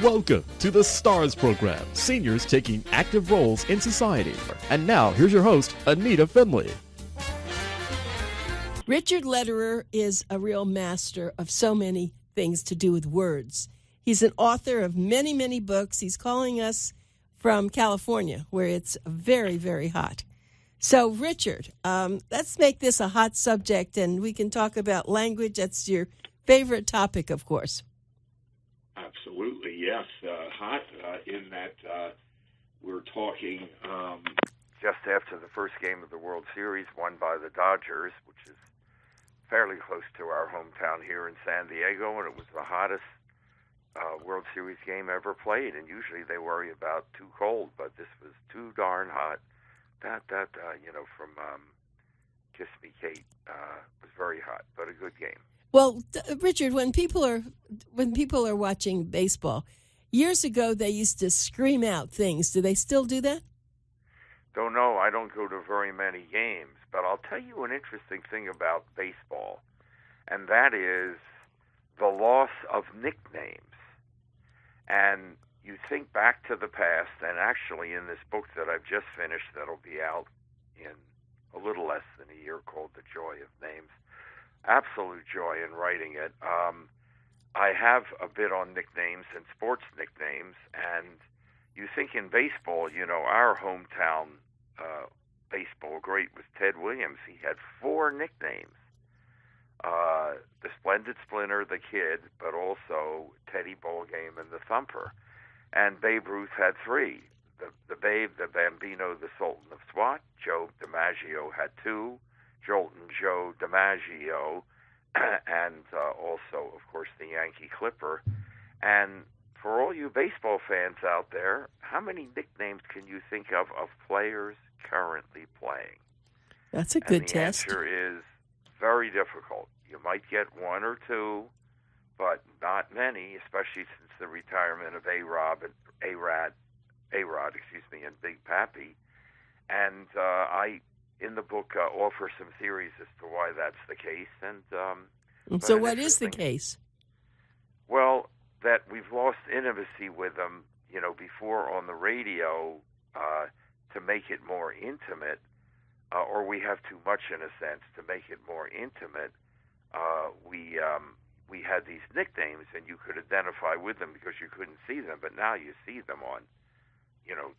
Welcome to the STARS program, seniors taking active roles in society. And now, here's your host, ANITA FINLEY. Richard Lederer is a real master of so many things to do with words. He's an author of many, many books. He's calling us from California, where it's very, very hot. So, Richard, let's make this a hot subject, and we can talk about language. That's your favorite topic, of course. Absolutely, yes. Hot in that we're talking just after the first game of the World Series won by the Dodgers, which is fairly close to our hometown here in San Diego, and it was the hottest World Series game ever played. And usually they worry about too cold, but this was too darn hot. From Kiss Me Kate was very hot, but a good game. Well, Richard, when people are watching baseball, years ago they used to scream out things. Do they still do that? Don't know. I don't go to very many games, but I'll tell you an interesting thing about baseball, and that is the loss of nicknames. And you think back to the past, and actually in this book that I've just finished that'll be out in a little less than a year called The Joy of Names, absolute joy in writing it. I have a bit on nicknames and sports nicknames, and you think in baseball, our hometown baseball great was Ted Williams. He had 4 nicknames. The Splendid Splinter, the Kid, but also Teddy Ballgame and the Thumper. And Babe Ruth had 3. The Babe, the Bambino, the Sultan of Swat. Joe DiMaggio had 2. Jolton Joe DiMaggio, and also, of course, the Yankee Clipper. And for all you baseball fans out there, how many nicknames can you think of players currently playing? That's a good test. The answer is very difficult. You might get 1 or 2, but not many, especially since the retirement of A-Rod, and Big Pappy. And I, in the book, offer some theories as to why that's the case. And so what is the case? Well, that we've lost intimacy with them, before on the radio to make it more intimate, or we have too much, in a sense, to make it more intimate. We had these nicknames, and you could identify with them because you couldn't see them, but now you see them on,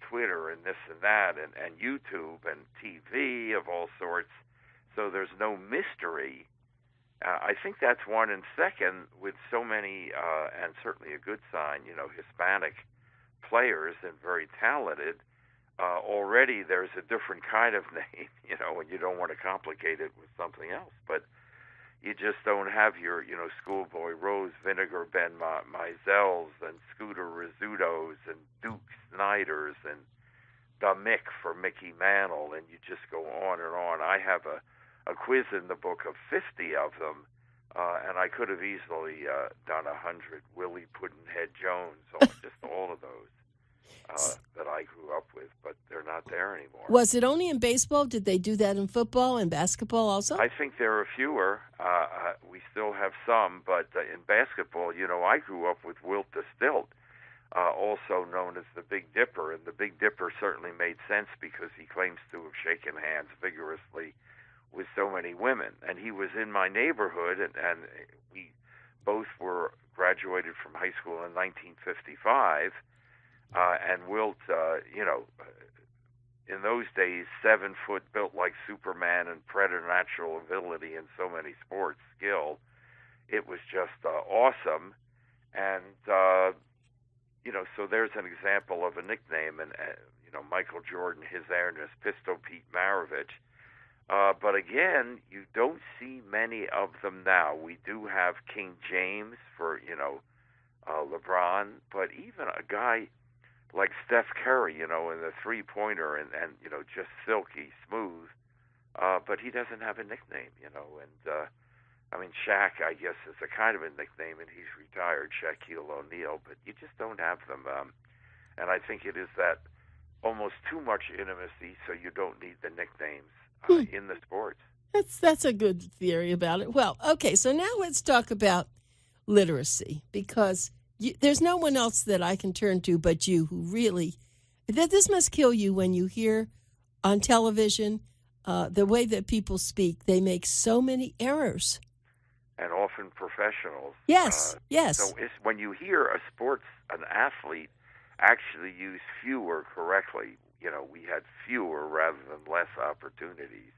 Twitter and this and that, and YouTube and TV of all sorts. So there's no mystery. I think that's one. And second, with so many, and certainly a good sign, Hispanic players and very talented, already there's a different kind of name, and you don't want to complicate it with something else. But you just don't have your, Schoolboy Rose, Vinegar Ben Mizels, and Scooter Rizzutos, and Duke Snyders, and the Mick for Mickey Mantle, and you just go on and on. I have a quiz in the book of 50 of them, and I could have easily done 100. Willie Puddinhead Jones, just all of those that I grew up with, but they're not there anymore. Was it only in baseball? Did they do that in football and basketball also? I think there are fewer. We still have some, but in basketball, I grew up with Wilt the Stilt, also known as the Big Dipper, and the Big Dipper certainly made sense because he claims to have shaken hands vigorously with so many women. And he was in my neighborhood, and we both were graduated from high school in 1955, and Wilt, in those days, 7 foot, built like Superman, and preternatural ability in so many sports, skill. It was just awesome. And, so there's an example of a nickname. And, Michael Jordan, his Ernest, Pistol Pete Maravich. But again, you don't see many of them now. We do have King James for, LeBron, but even a guy like Steph Curry, in the three-pointer and just silky smooth, but he doesn't have a nickname, and Shaq, I guess, is a kind of a nickname, and he's retired, Shaquille O'Neal, but you just don't have them, and I think it is that almost too much intimacy, so you don't need the nicknames in the sports. That's a good theory about it. Well, okay, so now let's talk about literacy, because there's no one else that I can turn to but you who really, this must kill you when you hear on television the way that people speak. They make so many errors. And often professionals. Yes, yes. So when you hear an athlete actually use fewer correctly, we had fewer rather than less opportunities.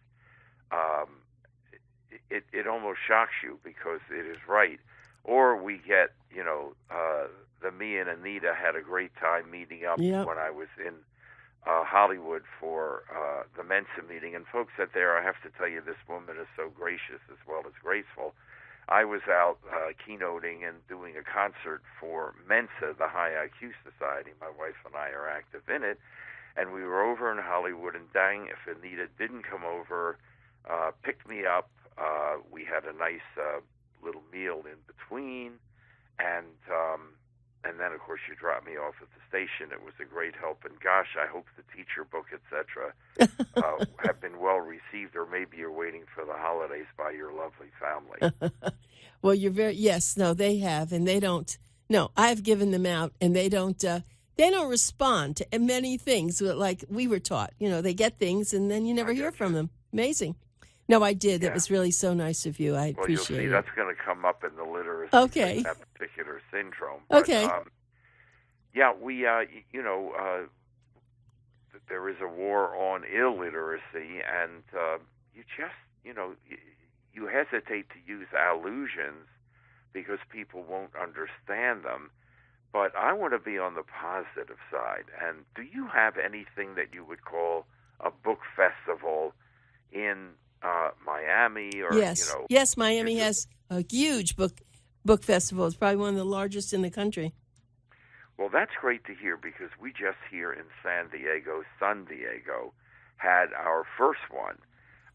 It almost shocks you because it is right. Or we get, the me and Anita had a great time meeting up when I was in Hollywood for the Mensa meeting. And folks out there, I have to tell you, this woman is so gracious as well as graceful. I was out keynoting and doing a concert for Mensa, the High IQ Society. My wife and I are active in it. And we were over in Hollywood, and dang, if Anita didn't come over, picked me up. We had a nice little meal in between, and then, of course, you dropped me off at the station. It was a great help, and gosh, I hope the teacher book, etc., have been well received, or maybe you're waiting for the holidays by your lovely family. Well, they have, and they don't. No, I've given them out, and they don't respond to many things like we were taught. They get things, and then you never hear from them. Amazing. No, I did. Yeah. That was really so nice of you. I appreciate it. You'll see, that's going to come up in the literacy. Okay. That particular syndrome. But, okay. We, there is a war on illiteracy, and you just, you hesitate to use allusions because people won't understand them. But I want to be on the positive side. And do you have anything that you would call a book festival in Miami? Or Yes, Miami has a huge book festival. It's probably one of the largest in the country. Well, that's great to hear, because we just here in San Diego, had our first one.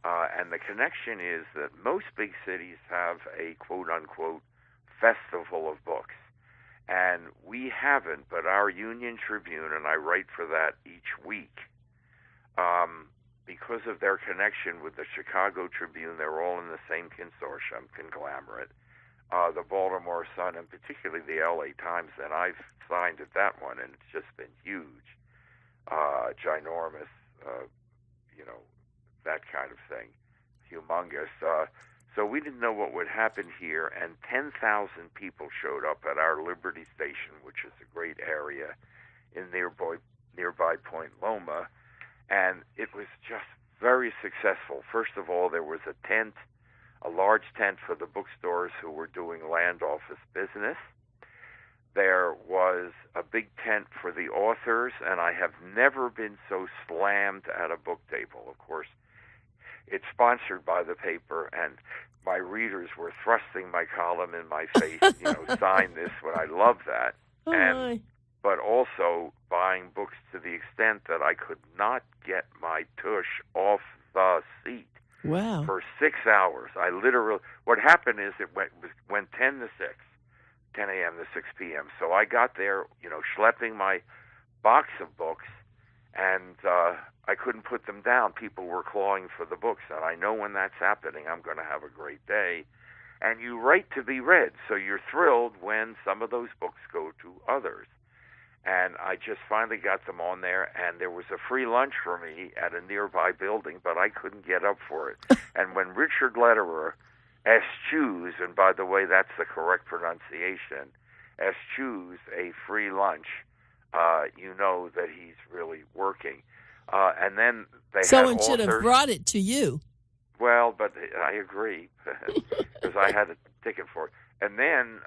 And the connection is that most big cities have a quote-unquote festival of books. And we haven't, but our Union Tribune, and I write for that each week, because of their connection with the Chicago Tribune, they're all in the same consortium, conglomerate, the Baltimore Sun, and particularly the LA Times, and I've signed at that one, and it's just been huge, ginormous, that kind of thing, humongous. So we didn't know what would happen here, and 10,000 people showed up at our Liberty Station, which is a great area in nearby Point Loma, and it was just very successful. First of all, there was a large tent for the bookstores who were doing land office business. There was a big tent for the authors, and I have never been so slammed at a book table. Of course, it's sponsored by the paper, and my readers were thrusting my column in my face, sign this when I love that. But also buying books to the extent that I could not get my tush off the seat. Wow. For 6 hours. What happened is it went 10 a.m. to 6 p.m. So I got there, schlepping my box of books, and I couldn't put them down. People were clawing for the books, and I know when that's happening, I'm going to have a great day. And you write to be read, so you're thrilled when some of those books go to others. And I just finally got them on there, and there was a free lunch for me at a nearby building, but I couldn't get up for it. And when Richard Lederer eschews, and by the way, that's the correct pronunciation, eschews a free lunch, you know that he's really working. And then someone should have brought it to you. Well, but I agree, because I had a ticket for it. And then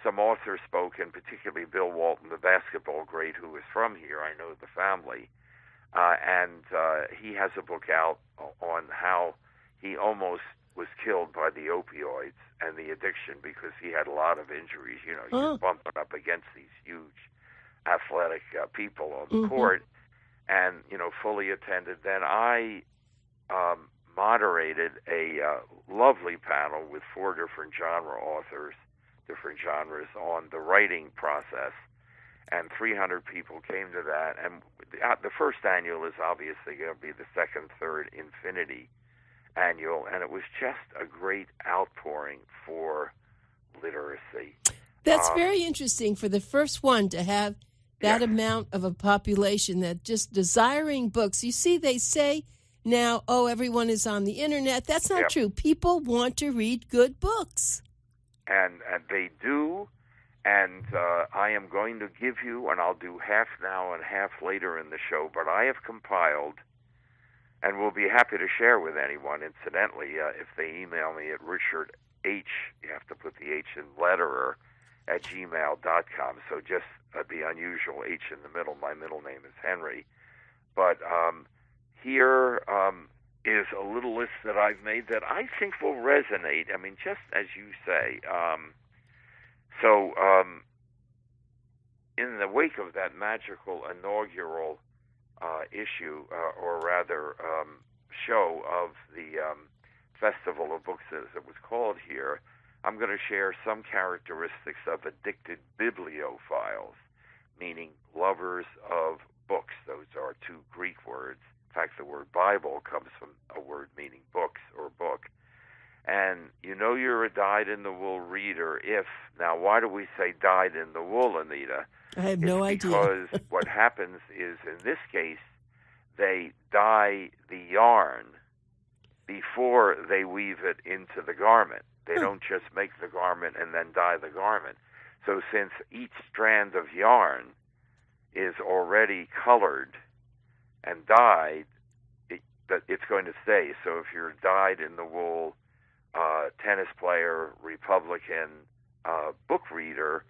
some authors spoke, and particularly Bill Walton, the basketball great who is from here. I know the family. And he has a book out on how he almost was killed by the opioids and the addiction, because he had a lot of injuries. You're bumping up against these huge athletic people on the court, and, fully attended. Then I moderated a lovely panel with 4 different different genres on the writing process, and 300 people came to that. And the first annual is obviously going to be the second, third Infinity annual, and it was just a great outpouring for literacy. That's very interesting for the first one to have that amount of a population that just desiring books. You see, they say now, oh, everyone is on the internet. That's not true. People want to read good books. And they do. And I am going to give you, and I'll do half now and half later in the show, but I have compiled, and will be happy to share with anyone, incidentally, if they email me at Richard H., you have to put the H in LEDERER, at gmail.com. So just the unusual H in the middle. My middle name is Henry. But here is a little list that I've made that I think will resonate. I mean, just as you say. In the wake of that magical inaugural issue, or rather show of the Festival of Books, as it was called here, I'm going to share some characteristics of addicted bibliophiles, meaning lovers of books. Those are two Greek words. In fact, the word Bible comes from a word meaning books or book. And you know you're a dyed-in-the-wool reader if, now why do we say dyed-in-the-wool, Anita? I have no idea. Because what happens is, in this case, they dye the yarn before they weave it into the garment. They don't just make the garment and then dye the garment. So since each strand of yarn is already colored and dyed, it's going to stay. So if you're dyed-in-the-wool tennis player, Republican, book reader,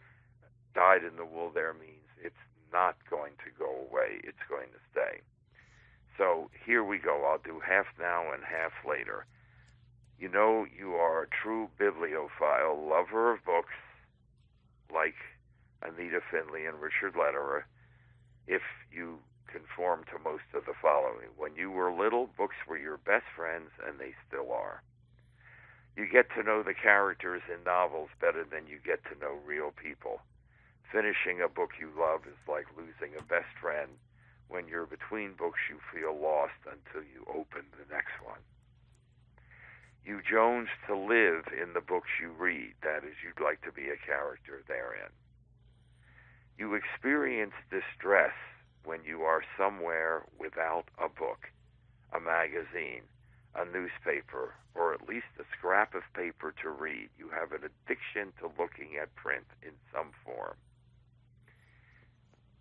dyed-in-the-wool there means it's not going to go away. It's going to stay. So here we go. I'll do half now and half later. You know you are a true bibliophile, lover of books, like Anita Finley and Richard Lederer, if you conform to most of the following. When you were little, books were your best friends, and they still are. You get to know the characters in novels better than you get to know real people. Finishing a book you love is like losing a best friend. When you're between books, you feel lost until you open the next one. You jones to live in the books you read. That is, you'd like to be a character therein. You experience distress when you are somewhere without a book, a magazine, a newspaper, or at least a scrap of paper to read. You have an addiction to looking at print in some form.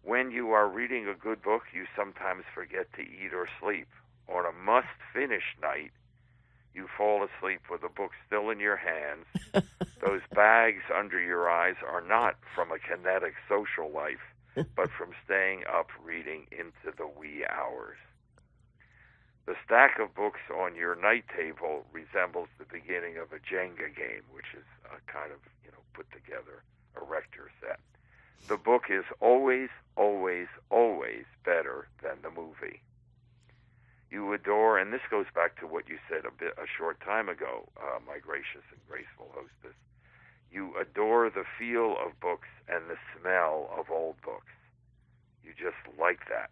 When you are reading a good book, you sometimes forget to eat or sleep. On a must-finish night, you fall asleep with a book still in your hands. Those bags under your eyes are not from a kinetic social life, but from staying up reading into the wee hours. The stack of books on your night table resembles the beginning of a Jenga game, which is a kind of, put together erector set. The book is always, always, always better than the movie. You adore, and this goes back to what you said a short time ago, my gracious and graceful hostess. You adore the feel of books and the smell of old books. You just like that.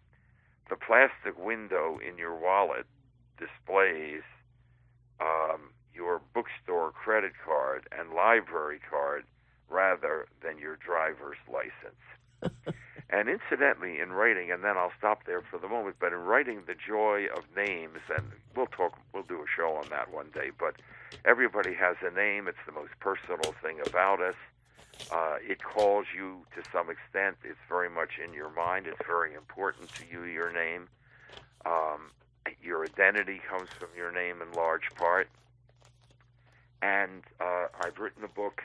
The plastic window in your wallet displays your bookstore credit card and library card rather than your driver's license. And incidentally, in writing, and then I'll stop there for the moment, but in writing The Joy of Names, and we'll do a show on that one day, but everybody has a name. It's the most personal thing about us. It calls you to some extent. It's very much in your mind. It's very important to you, your name. Your identity comes from your name in large part. And I've written a book,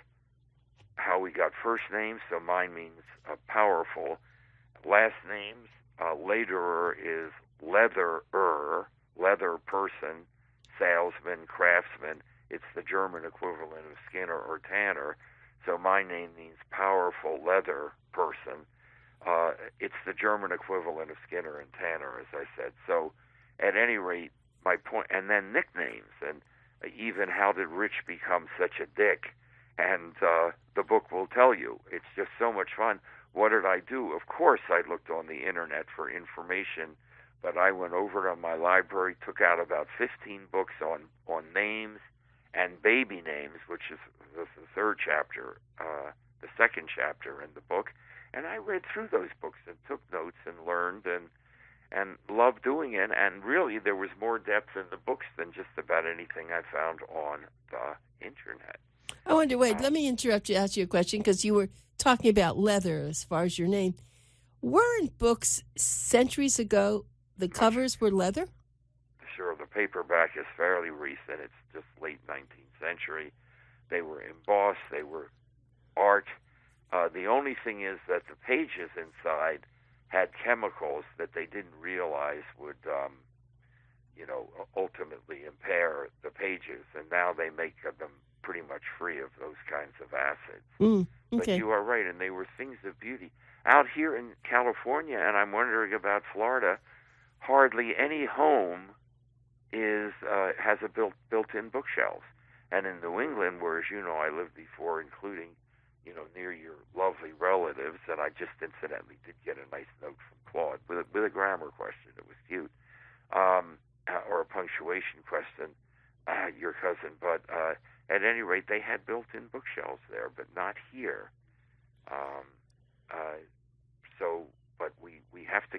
How We Got First Names, so mine means powerful. Last names, Lederer is leatherer, leather person, salesman, craftsman. It's the German equivalent of Skinner or Tanner. So my name means powerful leather person. It's the German equivalent of Skinner and Tanner, as I said. So at any rate, my point, and then nicknames, and even how did Rich become such a dick? And the book will tell you. It's just so much fun. What did I do? Of course, I looked on the internet for information, but I went over to my library, took out about 15 books on names and baby names, which is the third chapter the second chapter in the book, and I read through those books and took notes and learned and loved doing it. And really, there was more depth in the books than just about anything I found on the internet. I wonder, wait, let me interrupt you, ask you a question, because you were talking about leather as far as your name. Weren't books centuries ago, the covers were leather? Sure, the paperback is fairly recent. It's just late 19th century. They were embossed. They were art. The only thing is that the pages inside had chemicals that they didn't realize would, ultimately impair the pages. And now they make them pretty much free of those kinds of acids. Okay. But you are right, and they were things of beauty. Out here in California, and I'm wondering about Florida, hardly any home has a built-in bookshelves. And in New England, where, as you know, I lived before, including, near your lovely relatives, and I just incidentally did get a nice note from Claude with a grammar question. It was cute, or a punctuation question, your cousin. But at any rate, they had built-in bookshelves there, but not here. But we have to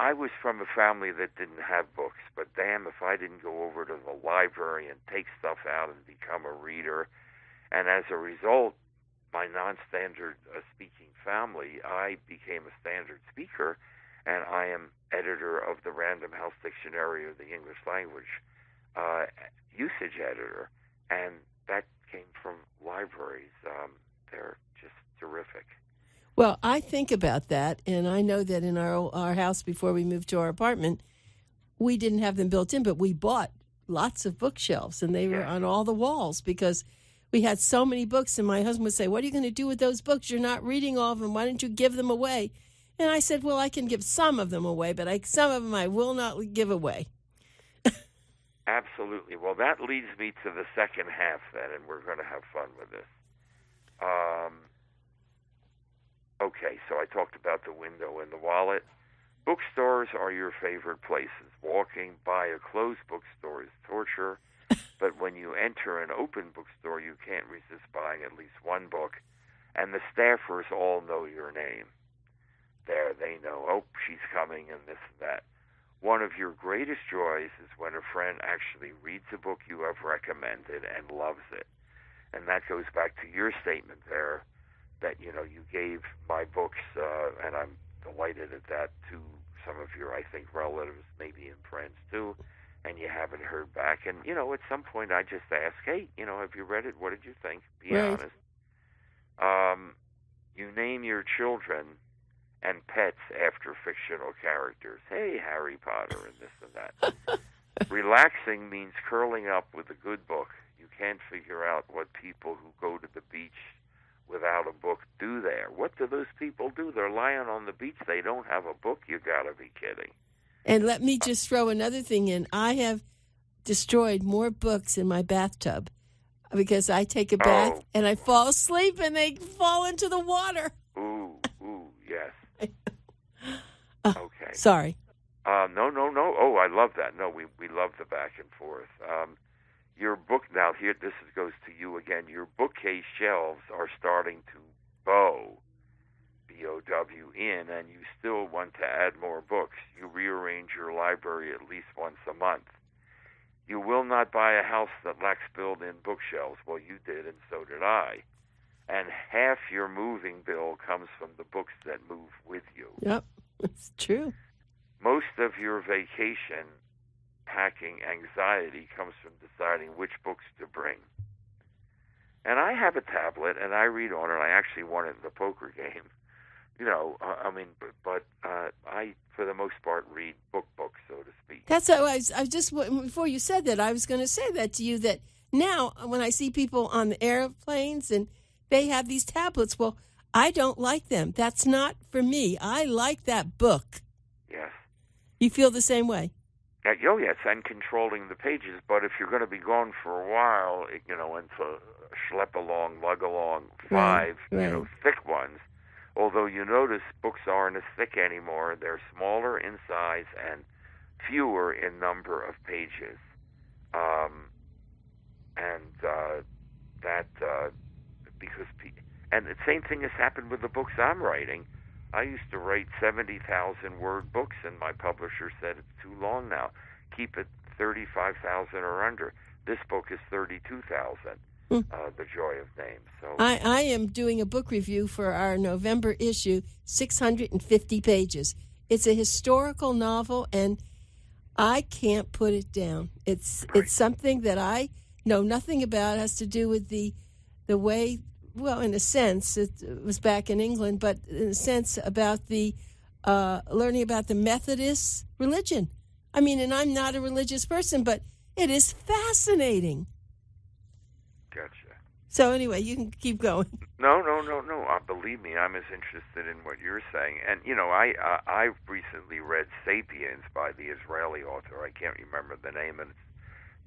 I was from a family that didn't have books, but damn if I didn't go over to the library and take stuff out and become a reader. And as a result, my non-standard speaking family, I became a standard speaker, and I am editor of the Random House Dictionary of the English Language, usage editor, and that came from libraries. They're just terrific. Well, I think about that, and I know that in our house before we moved to our apartment, we didn't have them built in, but we bought lots of bookshelves, and they were on all the walls because we had so many books, and my husband would say, "What are you going to do with those books? You're not reading all of them. Why don't you give them away?" And I said, "Well, I can give some of them away, but some of them I will not give away." Absolutely. Well, that leads me to the second half then, and we're going to have fun with this. Okay, so I talked about the window and the wallet. Bookstores are your favorite places. Walking by a closed bookstore is torture, but when you enter an open bookstore, you can't resist buying at least one book, and the staffers all know your name. There, they know, oh, she's coming and this and that. One of your greatest joys is when a friend actually reads a book you have recommended and loves it. And that goes back to your statement there, that, you gave my books, and I'm delighted at that, to some of your, I think, relatives, maybe and friends too, and you haven't heard back. And, at some point I just ask, hey, have you read it? What did you think? Be honest. You name your children and pets after fictional characters. Hey, Harry Potter and this and that. Relaxing means curling up with a good book. You can't figure out what people who go to the beach without a book do there. What do those people do? They're lying on the beach. They don't have a book. You gotta be kidding. And let me just throw another thing in. I have destroyed more books in my bathtub because I take a bath and I fall asleep and they fall into the water. Ooh, yes. Okay. Sorry. No. Oh, I love that. No, we love the back and forth. Your book, now here, this goes to you again. Your bookcase shelves are starting to bow, B-O-W, in, and you still want to add more books. You rearrange your library at least once a month. You will not buy a house that lacks built-in bookshelves. Well, you did, and so did I. And half your moving bill comes from the books that move with you. Yep, it's true. Most of your vacation packing anxiety comes from deciding which books to bring. And I have a tablet, and I read on it. I actually won it in the poker game. But I, for the most part, read books, so to speak. That's how I just, before you said that, I was going to say that to you, that now when I see people on the airplanes and they have these tablets, well, I don't like them. That's not for me. I like that book. Yes. You feel the same way? Oh, yes, and controlling the pages. But if you're going to be gone for a while, and to schlep along, lug along, five, thick ones. Although you notice books aren't as thick anymore. They're smaller in size and fewer in number of pages. because and the same thing has happened with the books I'm writing. I used to write 70,000 word books, and my publisher said it's too long now. Keep it 35,000 or under. This book is 32,000. The Joy of Names. So I am doing a book review for our November issue, 650 pages. It's a historical novel, and I can't put it down. It's something that I know nothing about. It has to do with the way, well, in a sense, it was back in England, but in a sense about the learning about the Methodist religion. I mean, and I'm not a religious person, but it is fascinating. Gotcha. So anyway, you can keep going. No. Believe me, I'm as interested in what you're saying. And, I recently read *Sapiens* by the Israeli author. I can't remember the name. And it's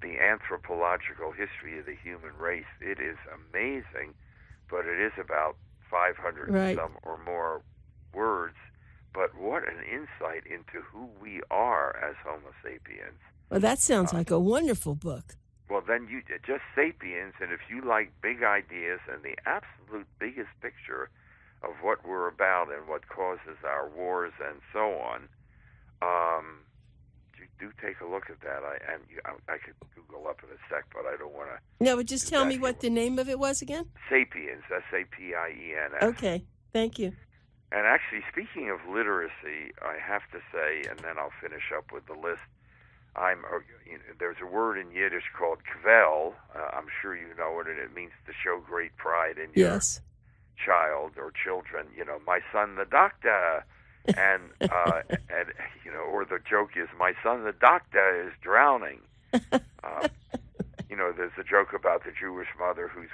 the anthropological history of the human race. It is amazing, but it is about 500 right. some or more words. But what an insight into who we are as Homo sapiens. Well, that sounds like a wonderful book. Well, then you just *Sapiens*, and if you like big ideas and the absolute biggest picture of what we're about and what causes our wars and so on, you do take a look at that. I could Google up in a sec, but I don't want to. No, but just tell me what the name of it was again. *Sapiens*, *Sapiens*. Okay, thank you. And actually, speaking of literacy, I have to say, and then I'll finish up with the list. There's a word in Yiddish called kvel. I'm sure you know it, and it means to show great pride in your child or children. My son, the doctor, and or the joke is, my son, the doctor, is drowning. There's a joke about the Jewish mother who's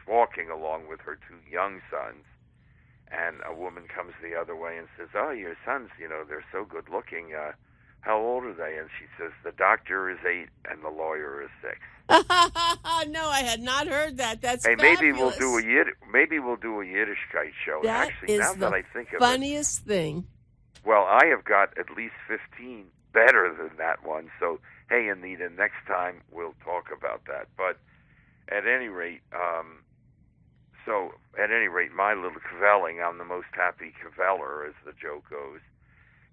walking along with her two young sons, and a woman comes the other way and says, "Oh, your sons, they're so good looking. How old are they?" And she says, "The doctor is 8 and the lawyer is 6. No, I had not heard that. That's hey, fabulous. maybe we'll do a Yiddishkeit show. That actually, is now the that I think of funniest thing. Well, I have got at least 15 better than that one. So, hey, Anita, next time we'll talk about that. But at any rate, my little cavelling, I'm the most happy caveller, as the joke goes,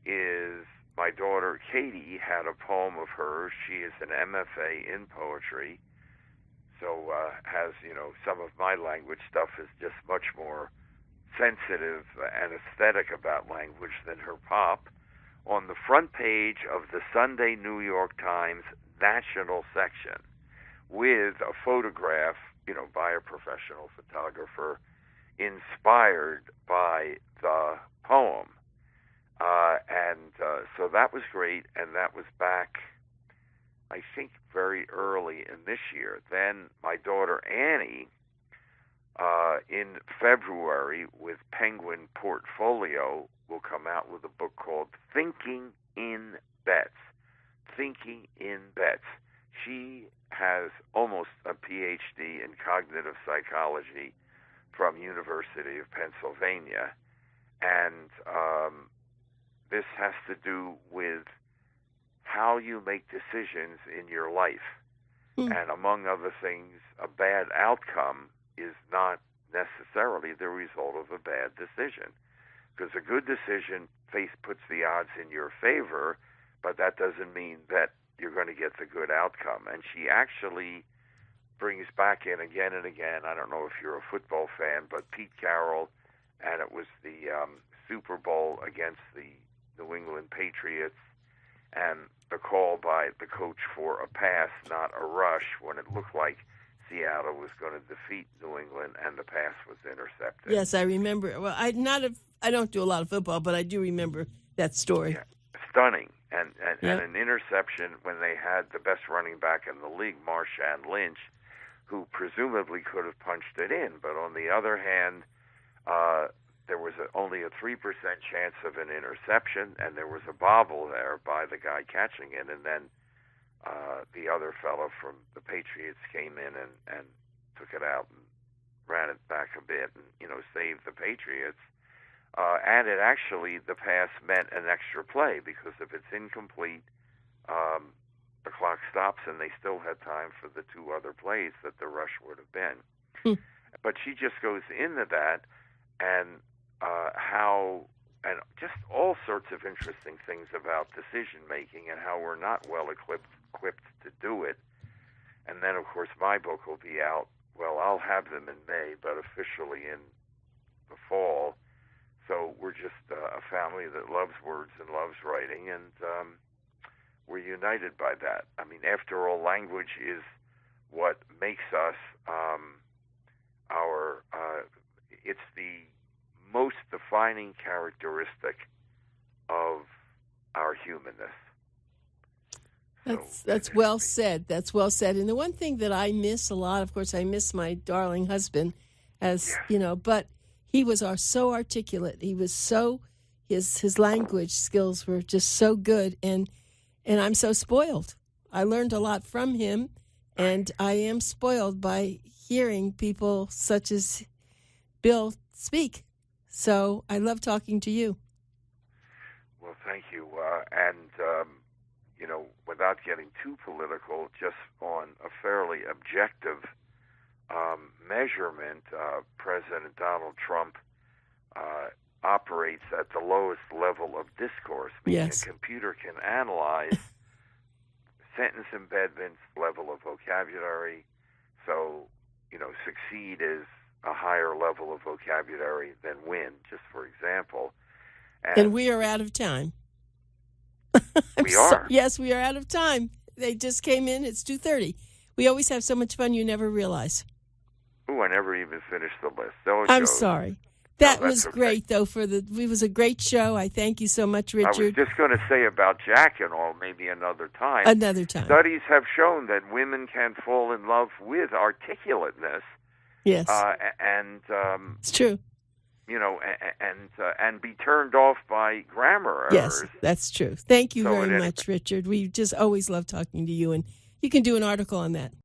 is my daughter Katie had a poem of hers. She is an MFA in poetry, so has, some of my language stuff is just much more sensitive and aesthetic about language than her pop. On the front page of the Sunday New York Times national section, with a photograph, by a professional photographer, inspired by the poem. So that was great, and that was back, I think, very early in this year. Then my daughter Annie, in February, with Penguin Portfolio, will come out with a book called Thinking in Bets. Thinking in Bets. She has almost a PhD in cognitive psychology from University of Pennsylvania, and this has to do with how you make decisions in your life. And among other things, a bad outcome is not necessarily the result of a bad decision. Because a good decision puts the odds in your favor, but that doesn't mean that you're going to get the good outcome. And she actually brings back in again and again, I don't know if you're a football fan, but Pete Carroll, and it was the Super Bowl against the New England Patriots, and the call by the coach for a pass, not a rush, when it looked like Seattle was going to defeat New England, and the pass was intercepted. Yes, I remember. Well, I don't do a lot of football, but I do remember that story. Yeah. Stunning. And an interception when they had the best running back in the league, Marshawn Lynch, who presumably could have punched it in. But on the other hand, there was only a 3% chance of an interception, and there was a bobble there by the guy catching it. And then the other fellow from the Patriots came in and took it out and ran it back a bit and, saved the Patriots. And it actually, the pass meant an extra play, because if it's incomplete, the clock stops and they still had time for the two other plays that the rush would have been. Hmm. But she just goes into that and how, and just all sorts of interesting things about decision making and how we're not well equipped to do it. And then, of course, my book will be out. Well, I'll have them in May, but officially in the fall. So we're just a family that loves words and loves writing, and we're united by that. I mean, after all, language is what makes us it's the most defining characteristic of our humanness. That's well said. That's well said. And the one thing that I miss a lot, of course, I miss my darling husband, as you know, but he was so articulate. He was so his language skills were just so good, and I'm so spoiled. I learned a lot from him, and I am spoiled by hearing people such as Bill speak. So I love talking to you. Well, thank you. Without getting too political, just on a fairly objective measurement, President Donald Trump operates at the lowest level of discourse, meaning a computer can analyze sentence embedments, level of vocabulary. So, succeed is a higher level of vocabulary than win, just for example. And we are out of time. We are? Yes, we are out of time. They just came in. It's 2:30. We always have so much fun you never realize. Oh, I never even finished the list. I'm sorry. That was great, though. It was a great show. I thank you so much, Richard. I was just going to say about Jack and all, maybe another time. Another time. Studies have shown that women can fall in love with articulateness. Yes. It's true. And be turned off by grammar errors. Yes, that's true. Thank you very much, Richard. We just always love talking to you, and you can do an article on that.